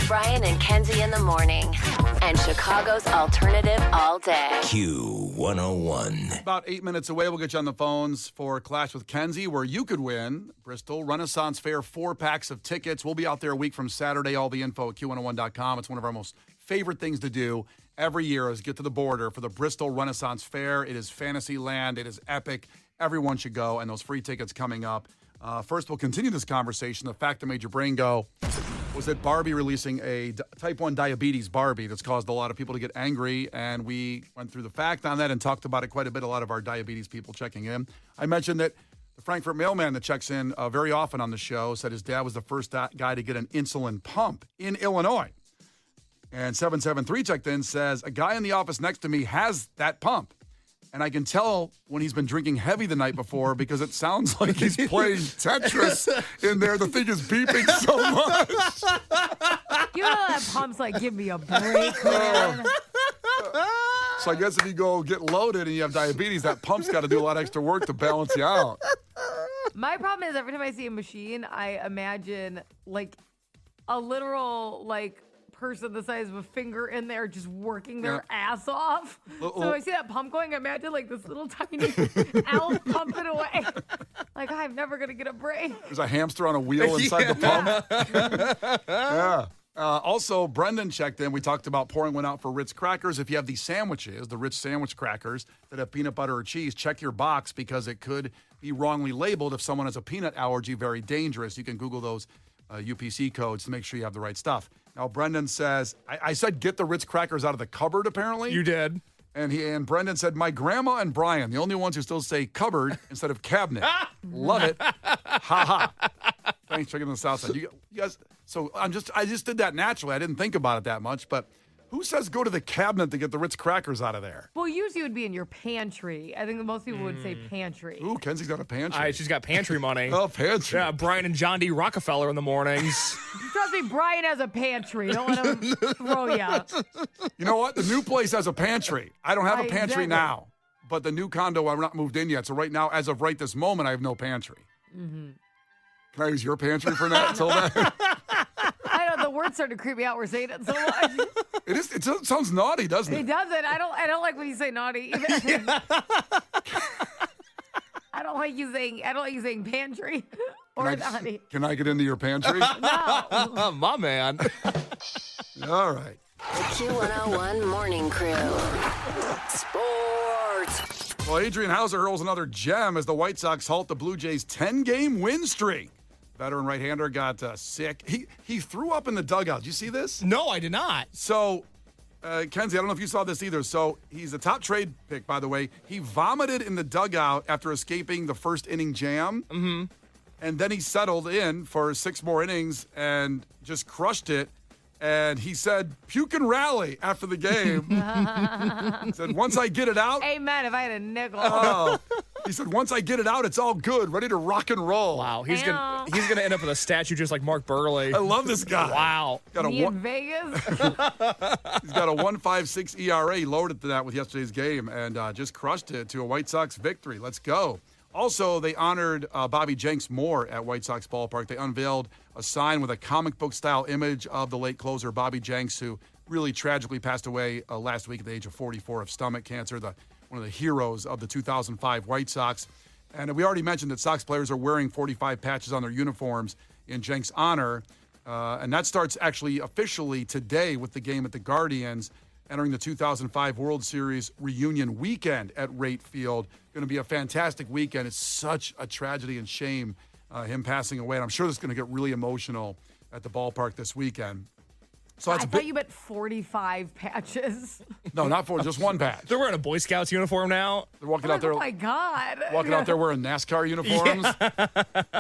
Brian and Kenzie in the morning. And Chicago's alternative all day. Q101. About 8 minutes away, we'll get you on the phones for Clash with Kenzie, where you could win Bristol Renaissance Fair 4-packs of tickets. We'll be out there a week from Saturday. All the info at Q101.com. It's one of our most favorite things to do every year is get to the border for the Bristol Renaissance Fair. It is fantasy land. It is epic. Everyone should go, and those free tickets coming up. First, we'll continue this conversation. The fact that made your brain go was that Barbie releasing a type 1 diabetes Barbie that's caused a lot of people to get angry, and we went through the fact on that and talked about it quite a bit, a lot of our diabetes people checking in. I mentioned that the Frankfurt mailman that checks in very often on the show said his dad was the first guy to get an insulin pump in Illinois. And 773 checked in, says, a guy in the office next to me has that pump. And I can tell when he's been drinking heavy the night before because it sounds like he's playing Tetris in there. The thing is beeping so much. You know that pump's like, give me a break, man. So I guess if you go get loaded and you have diabetes, that pump's got to do a lot of extra work to balance you out. My problem is every time I see a machine, I imagine like a literal person the size of a finger in there just working their ass off. So I see that pump going, I imagine like this little tiny elf pumping away. Like, I'm never going to get a break. There's a hamster on a wheel inside the pump. Yeah. Also, Brendan checked in. We talked about pouring one out for Ritz crackers. If you have these sandwiches, the Ritz sandwich crackers that have peanut butter or cheese, check your box because it could be wrongly labeled. If someone has a peanut allergy, very dangerous. You can Google those UPC codes to make sure you have the right stuff. Now, Brendan says, I said get the Ritz crackers out of the cupboard, apparently. You did. And Brendan said, my grandma and Brian, the only ones who still say cupboard instead of cabinet. Love it. Ha ha. Thanks for checking the south side. You guys, so I just did that naturally. I didn't think about it that much, but who says go to the cabinet to get the Ritz crackers out of there? Well, usually it would be in your pantry. I think most people would say pantry. Ooh, Kenzie's got a pantry. She's got pantry money. Oh, pantry. Yeah, Brian and John D. Rockefeller in the mornings. Trust me, Brian has a pantry. Don't let him throw you. You know what? The new place has a pantry. I don't have a pantry Exactly. now, but the new condo, I'm not moved in yet. So right now, as of right this moment, I have no pantry. Mm-hmm. Can I use your pantry for that until then? I know the words started to creep me out. We're saying it so much. It sounds naughty, doesn't it? It doesn't. I don't like when you say naughty. I don't like you saying pantry or naughty. Can I get into your pantry? No. My man. All right. The Q101 Morning Crew. Sports. Well, Adrian Hauser hurls another gem as the White Sox halt the Blue Jays' 10-game win streak. Veteran right-hander got sick. He threw up in the dugout. Did you see this? No, I did not. So, Kenzie, I don't know if you saw this either. So, he's a top trade pick, by the way. He vomited in the dugout after escaping the first inning jam. Mm-hmm. And then he settled in for 6 more innings and just crushed it. And he said, puke and rally after the game. He said, once I get it out. Amen. If I had a nickel. He said, once I get it out, it's all good, ready to rock and roll. Wow, he's gonna end up with a statue just like Mark Burley. I love this guy. Wow. Me in Vegas. He's got a 1.56 ERA. He lowered that with yesterday's game and just crushed it to a White Sox victory. Let's go. Also, they honored Bobby Jenks more at White Sox Ballpark. They unveiled a sign with a comic book-style image of the late closer, Bobby Jenks, who really tragically passed away last week at the age of 44 of stomach cancer, one of the heroes of the 2005 White Sox. And we already mentioned that Sox players are wearing 45 patches on their uniforms in Jenks' honor. And that starts actually officially today with the game at the Guardians, entering the 2005 World Series reunion weekend at Rate Field. Going to be a fantastic weekend. It's such a tragedy and shame, him passing away. And I'm sure this is going to get really emotional at the ballpark this weekend. So I thought you meant 45 patches. No, not 40, just one patch. They're wearing a Boy Scouts uniform now. They're walking out there. Oh my God. Walking out there wearing NASCAR uniforms.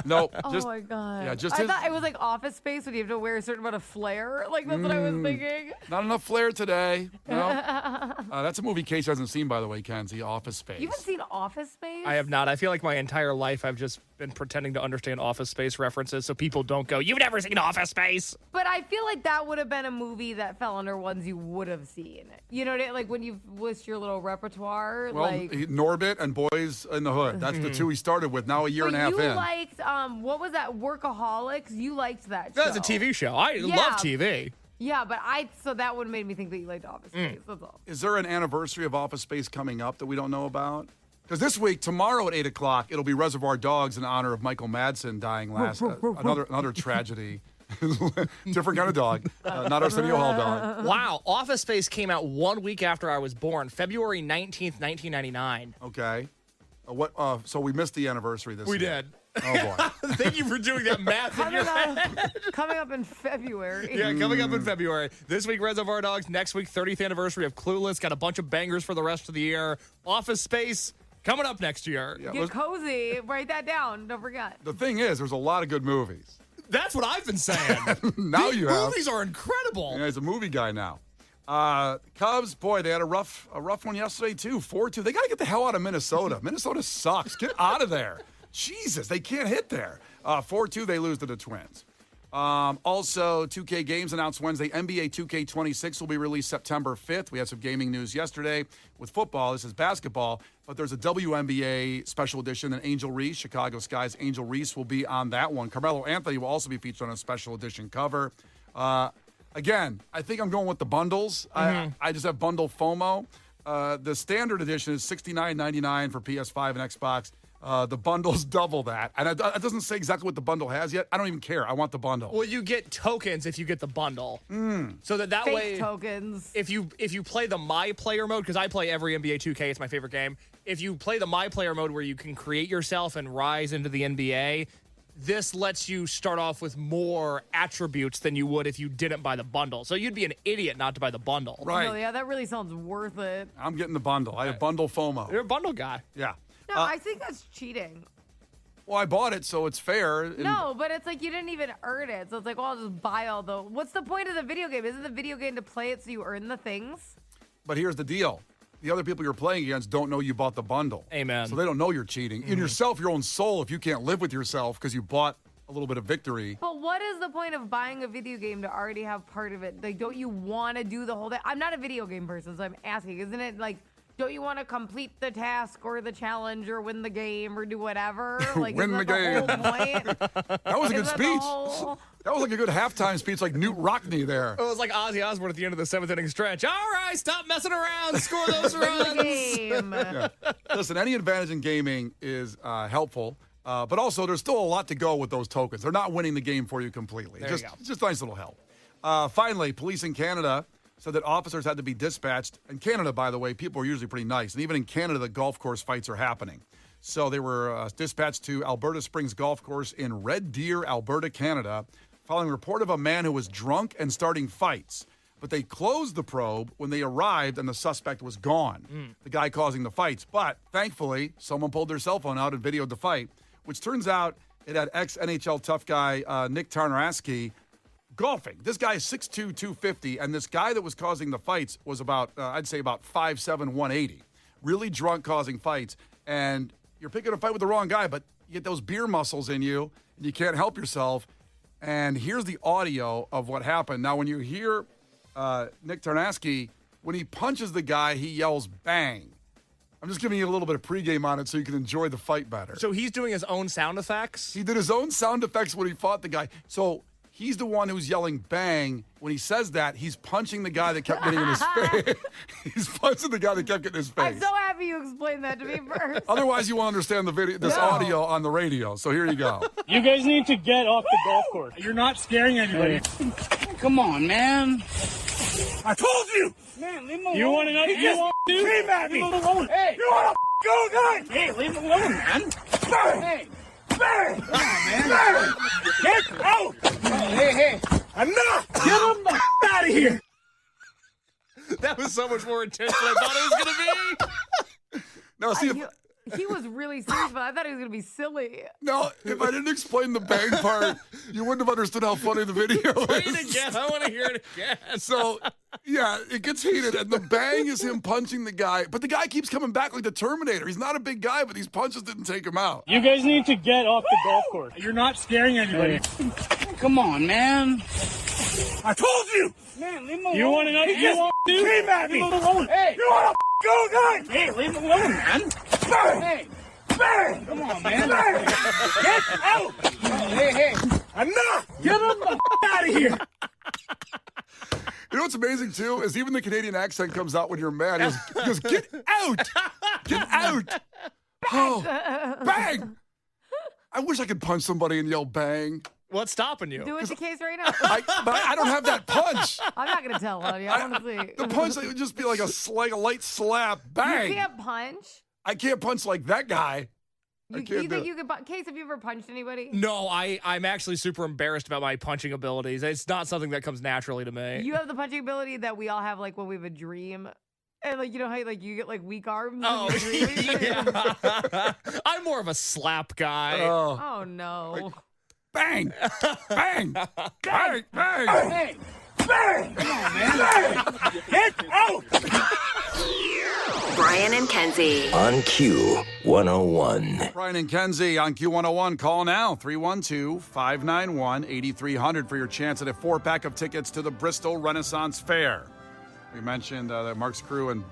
Nope. Oh my God. Yeah, just I his, thought it was like Office Space when you have to wear a certain amount of flair. Like that's what I was thinking. not enough flair today. No. That's a movie Casey hasn't seen, by the way, Kenzie, Office Space. You haven't seen Office Space? I have not. I feel like my entire life I've just been pretending to understand Office Space references so people don't go, you've never seen Office Space. But I feel like that would have been a movie that fell under ones you would have seen. You know, like when you list your little repertoire. Well, like Norbit and Boys in the Hood. That's the two he started with. Now a year and a half you in. liked, what was that, Workaholics? You liked that show. That's a TV show. I love TV. Yeah, but so that would have made me think that you liked Office Space. That's all. Is there an anniversary of Office Space coming up that we don't know about? Because this week, tomorrow at 8 o'clock, it'll be Reservoir Dogs in honor of Michael Madsen dying last. Another tragedy. Different kind of dog. Not Arsenio Hall dog. Wow. Office Space came out 1 week after I was born, February 19th, 1999. Okay. So we missed the anniversary this year. We did. Oh, boy. Thank you for doing that math in your head. Coming up in February. Yeah, coming up in February. This week, Reservoir Dogs. Next week, 30th anniversary of Clueless. Got a bunch of bangers for the rest of the year. Office Space coming up next year. Yeah, Get cozy. Write that down. Don't forget. The thing is, there's a lot of good movies. That's what I've been saying. Now These you have. movies are incredible. Yeah, he's a movie guy now. Cubs, boy, they had a rough one yesterday, too. 4-2. They got to get the hell out of Minnesota. Minnesota sucks. Get out of there. Jesus, they can't hit there. 4-2, they lose to the Twins. Also, 2K games announced Wednesday. NBA 2K26 will be released September 5th. We had some gaming news yesterday with football. This is basketball, but there's a WNBA special edition, and Angel Reese, Chicago Sky's Angel Reese, will be on that one. Carmelo Anthony will also be featured on a special edition cover. Again, I think I'm going with the bundles. I just have bundle FOMO. The standard edition is $69.99 for PS5 and Xbox. The bundles double that. And it doesn't say exactly what the bundle has yet. I don't even care. I want the bundle. Well, you get tokens if you get the bundle. So that Fake way, tokens. if you play the My Player mode, because I play every NBA 2K, it's my favorite game. If you play the My Player mode where you can create yourself and rise into the NBA, this lets you start off with more attributes than you would if you didn't buy the bundle. So you'd be an idiot not to buy the bundle. Right. No, yeah, that really sounds worth it. I'm getting the bundle. I have bundle FOMO. You're a bundle guy. Yeah. No, I think that's cheating. Well, I bought it, so it's fair. And No, but it's like you didn't even earn it. So it's like, well, I'll just buy all the... What's the point of the video game? Isn't the video game to play it so you earn the things? But here's the deal. The other people you're playing against don't know you bought the bundle. Amen. So they don't know you're cheating. In yourself, your own soul, if you can't live with yourself because you bought a little bit of victory. But what is the point of buying a video game to already have part of it? Like, don't you want to do the whole thing? I'm not a video game person, so I'm asking. Isn't it like... Don't you want to complete the task or the challenge or win the game or do whatever? Like, Win is the that game. whole point? That was a good Is that the speech. whole- That was like a good halftime speech, like Newt Rockney there. It was like Ozzy Osbourne at the end of the 7th inning stretch. All right, stop messing around. Score those runs. Game. Yeah. Listen, any advantage in gaming is helpful, but also there's still a lot to go with those tokens. They're not winning the game for you completely. There you go. Just nice little help. Finally, police in Canada said that officers had to be dispatched. In Canada, by the way, people are usually pretty nice. And even in Canada, the golf course fights are happening. So they were dispatched to Alberta Springs Golf Course in Red Deer, Alberta, Canada, following a report of a man who was drunk and starting fights. But they closed the probe when they arrived and the suspect was gone, the guy causing the fights. But thankfully, someone pulled their cell phone out and videoed the fight, which turns out it had ex-NHL tough guy Nick Tarnarski golfing. This guy is 6'2", 250, and this guy that was causing the fights was about, I'd say about 5'7", 180. Really drunk, causing fights. And you're picking a fight with the wrong guy, but you get those beer muscles in you, and you can't help yourself. And here's the audio of what happened. Now, when you hear Nick Tarnarski, when he punches the guy, he yells, bang. I'm just giving you a little bit of pregame on it so you can enjoy the fight better. So he's doing his own sound effects? He did his own sound effects when he fought the guy. So he's the one who's yelling bang. When he says that, he's punching the guy that kept getting in his face. He's punching the guy that kept getting in his face. I'm so happy you explained that to me first. Otherwise, you won't understand the video, this audio on the radio. So here you go. You guys need to get off the golf course. You're not scaring anybody. Come on, man. I told you! Man, leave him alone. You want to know? You want to? Came at me! Leave him alone. Hey! You want to go, guy? Hey, leave him alone, man. Bang! Hey, Bang! come on, man. Bang! Get out! Hey. Enough! Get him the out of here! That was so much more intense than I thought it was going to be. Now, see, He was really serious, but I thought he was going to be silly. if I didn't explain the bang part, you wouldn't have understood how funny the video Play it is. again. I want to hear it again. So, yeah, it gets heated, and the bang is him punching the guy. But the guy keeps coming back like the Terminator. He's not a big guy, but these punches didn't take him out. You guys need to get off the golf course. You're not scaring anybody. Come on, man. I told you! Man, leave him alone. You want to know? You want to? Came at me! Leave him alone. Hey, You want to go, guy? hey, leave him alone, man. Bang! Hey, Bang! come on, man. Bang! Get out! Hey. Enough! Get him the out of here! know what's amazing, too, is even the Canadian accent comes out when you're mad. He goes, get out! Get out! Bang! I wish I could punch somebody and yell bang. What's stopping you? Do it to Case right now. But I don't have that punch. I'm not going to tell on you. Honestly. The punch would just be like a light slap. Bang! You can't punch. I can't punch like that guy. You think you could Case, have you ever punched anybody? No, I'm actually super embarrassed about my punching abilities. It's not something that comes naturally to me. You have the punching ability that we all have, like, when we have a dream. And, like, you know how, like, you get, like, weak arms? Oh, when you're dreaming? yeah. I'm more of a slap guy. Oh, no. Like, bang! Bang! Bang! Bang! Bang! Bang! Come on, man. Get out! Brian and Kenzie. On Q101. Brian and Kenzie on Q101. Call now, 312-591-8300 for your chance at a 4-pack of tickets to the Bristol Renaissance Fair. We mentioned that Mark's crew in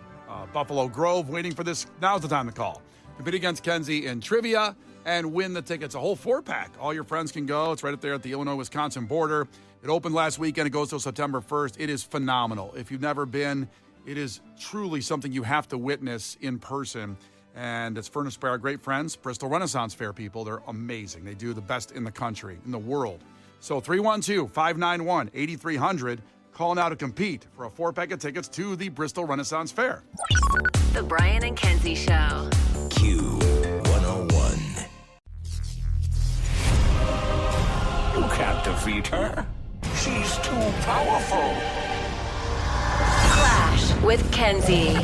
Buffalo Grove waiting for this. Now's the time to call. Compete against Kenzie in trivia and win the tickets. A whole 4-pack. All your friends can go. It's right up there at the Illinois-Wisconsin border. It opened last weekend. It goes till September 1st. It is phenomenal. If you've never been, it is truly something you have to witness in person. And it's furnished by our great friends, Bristol Renaissance Fair people. They're amazing. They do the best in the country, in the world. So 312-591-8300. Call now to compete for a 4-pack of tickets to the Bristol Renaissance Fair. The Brian and Kenzie Show. Q101. You can't defeat her. She's too powerful. Clash with Kenzie.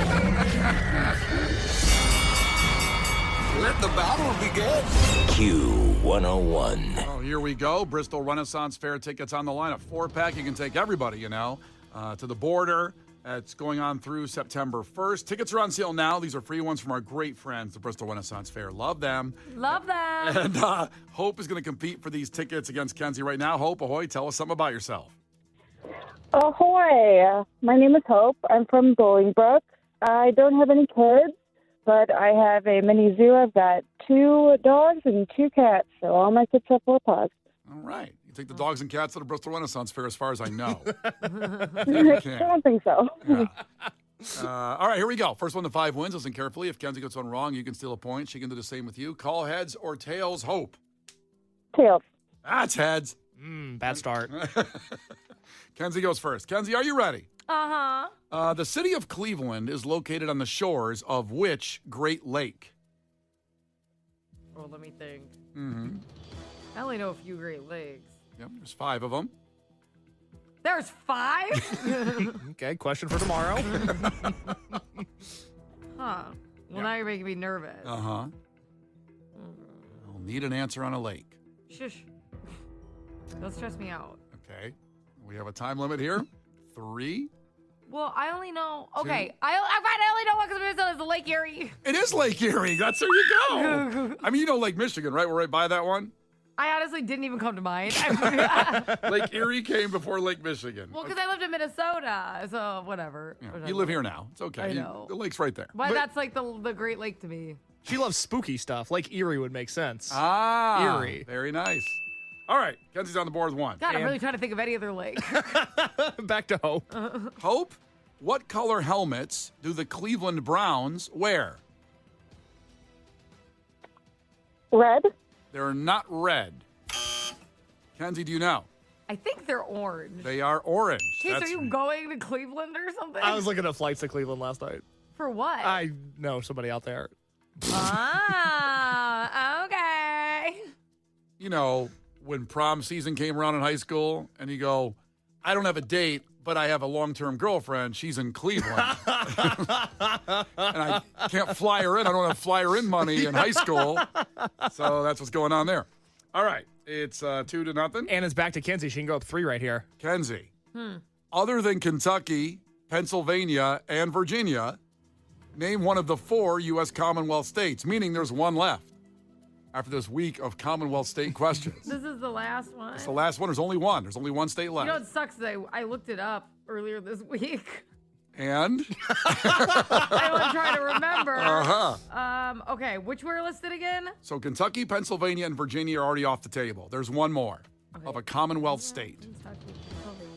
Let the battle begin. Q101. Oh, here we go. Bristol Renaissance Fair tickets on the line. A 4-pack. You can take everybody, to the border. It's going on through September 1st. Tickets are on sale now. These are free ones from our great friends, the Bristol Renaissance Fair. Love them. Love them. And Hope is going to compete for these tickets against Kenzie right now. Hope, ahoy, tell us something about yourself. Ahoy! My name is Hope. I'm from Bolingbrook. I don't have any kids, but I have a mini zoo. I've got 2 dogs and 2 cats, so all my kids have 4 paws. All right. You take the dogs and cats to the Bristol Renaissance Fair as far as I know. I don't think so. Yeah. All right, here we go. First one to 5 wins. Listen carefully. If Kenzie gets one wrong, you can steal a point. She can do the same with you. Call heads or tails, Hope. Tails. That's heads. Bad start. Kenzie goes first. Kenzie, are you ready? Uh-huh. The city of Cleveland is located on the shores of which Great Lake? Oh, let me think. Mm-hmm. I only know a few Great Lakes. Yep, there's 5 of them. There's 5? Okay, question for tomorrow. Huh. Well, now you're making me nervous. Uh-huh. I'll need an answer on a lake. Shush. Don't stress me out. Okay. We have a time limit here. 3. Well, I only know. Okay, I only know one because it's the Lake Erie. It is Lake Erie. That's where you go. I mean, you know Lake Michigan, right? We're right by that one. I honestly didn't even come to mind. Lake Erie came before Lake Michigan. Well, because I lived in Minnesota, so whatever. Yeah, you live here now. It's okay. I know. The lake's right there. Why that's like the Great Lake to me. She loves spooky stuff. Like Erie would make sense. Erie. Very nice. All right. Kenzie's on the board with 1. God, I'm really trying to think of any other lake. Back to Hope. Hope, what color helmets do the Cleveland Browns wear? Red. They're not red. Kenzie, do you know? I think they're orange. They are orange. Case, That's are you going to Cleveland or something? I was looking at flights to Cleveland last night. For what? I know somebody out there. Okay. You know, when prom season came around in high school and you go, I don't have a date, but I have a long-term girlfriend. She's in Cleveland. And I can't fly her in. I don't have fly her in money in high school. So that's what's going on there. All right. It's 2-0. And it's back to Kenzie. She can go up 3 right here. Kenzie. Other than Kentucky, Pennsylvania, and Virginia, name one of the 4 U.S. Commonwealth states, meaning there's 1 left after this week of Commonwealth state questions. This is the last one. It's the last one. There's only 1. There's only 1 state left. You know what sucks is I looked it up earlier this week. And? I was trying to remember. Uh-huh. Okay, which were listed again? So Kentucky, Pennsylvania, and Virginia are already off the table. There's 1 more of a Commonwealth state. Kentucky, Pennsylvania.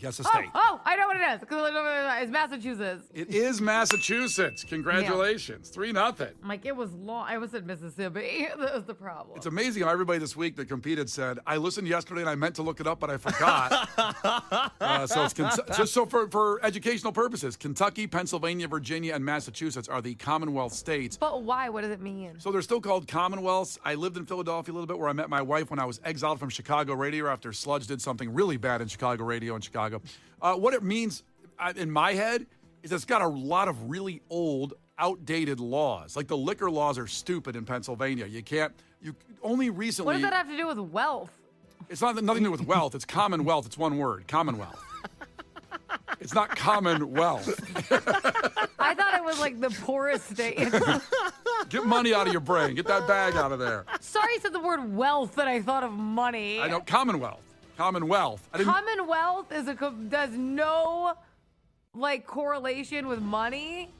Guess a state. Oh, I know what it is. It's Massachusetts. It is Massachusetts. Congratulations. 3-0. I'm like, it was long. I almost said Mississippi. That was the problem. It's amazing how everybody this week that competed said, I listened yesterday and I meant to look it up, but I forgot. So it's just so for educational purposes, Kentucky, Pennsylvania, Virginia, and Massachusetts are the Commonwealth states. But why? What does it mean? So they're still called Commonwealths. I lived in Philadelphia a little bit where I met my wife when I was exiled from Chicago radio after Sludge did something really bad in Chicago radio in Chicago. What it means in my head is it's got a lot of really old, outdated laws. Like the liquor laws are stupid in Pennsylvania. You only recently. What does that have to do with wealth? It's nothing to do with wealth. It's Commonwealth. It's one word, Commonwealth. It's not Commonwealth. I thought it was like the poorest state. Get money out of your brain. Get that bag out of there. Sorry, you said the word wealth, and I thought of money. I know, Commonwealth. Commonwealth. Commonwealth does no correlation with money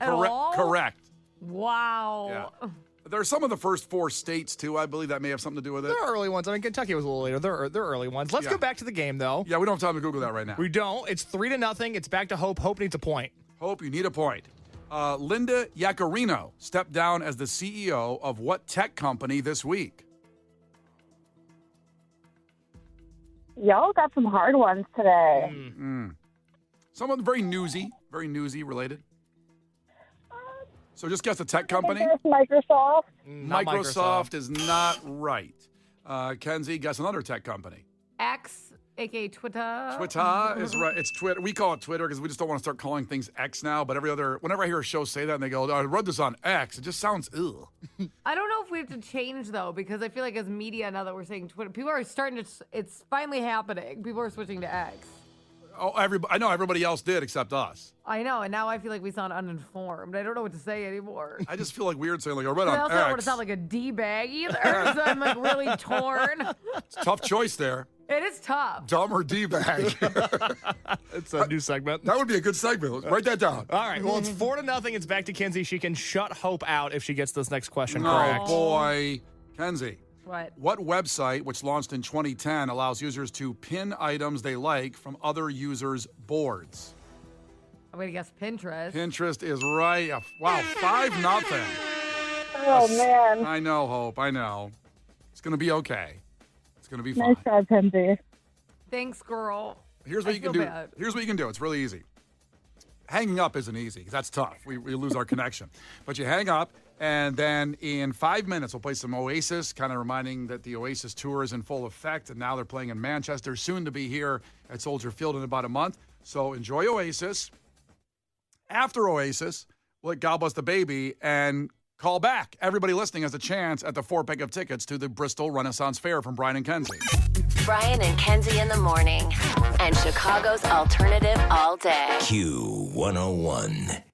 at all? Correct. Wow. Yeah. There are some of the first 4 states, too, I believe, that may have something to do with it. They're early ones. I mean, Kentucky was a little later. They're early ones. Let's go back to the game, though. Yeah, we don't have time to Google that right now. We don't. It's 3-0. It's back to Hope. Hope needs a point. Hope, you need a point. Linda Yaccarino stepped down as the CEO of what tech company this week? Y'all got some hard ones today. Some of them very newsy related. So just guess a tech company. Microsoft. Microsoft is not right. Kenzie, guess another tech company. X, a.k.a. Twitter. Twitter is right. It's Twitter. We call it Twitter because we just don't want to start calling things X now. But whenever I hear a show say that and they go, I read this on X, it just sounds ugh. I don't know if we have to change, though, because I feel like as media, now that we're saying Twitter, people are starting to, it's finally happening. People are switching to X. Oh, I know everybody else did except us. I know, and now I feel like we sound uninformed. I don't know what to say anymore. I just feel like weird saying, I read I on also X. don't want to sound like a D-bag either, so I'm really torn. It's a tough choice there. It is tough. Dumb or D-bag. It's a new segment. That would be a good segment. Let's write that down. All right. Well, it's 4-0. It's back to Kenzie. She can shut Hope out if she gets this next question Oh, correct. boy. Kenzie. What website, which launched in 2010, allows users to pin items they like from other users' boards? I'm going to guess Pinterest. Pinterest is right. Wow, 5-0. Oh, man. I know, Hope. I know. It's going to be okay. It's going to be fine. Nice job, Kenzie. Thanks, girl. Here's what I you can feel do. bad. Here's what you can do. It's really easy. Hanging up isn't easy because that's tough. We lose our connection. But you hang up, and then in 5 minutes, we'll play some Oasis, kind of reminding that the Oasis tour is in full effect, and now they're playing in Manchester, soon to be here at Soldier Field in about a month. So enjoy Oasis. After Oasis, we'll let God Bless the Baby and call back. Everybody listening has a chance at the 4-pack of tickets to the Bristol Renaissance Fair from Brian and Kenzie. Brian and Kenzie in the morning. And Chicago's alternative all day. Q101.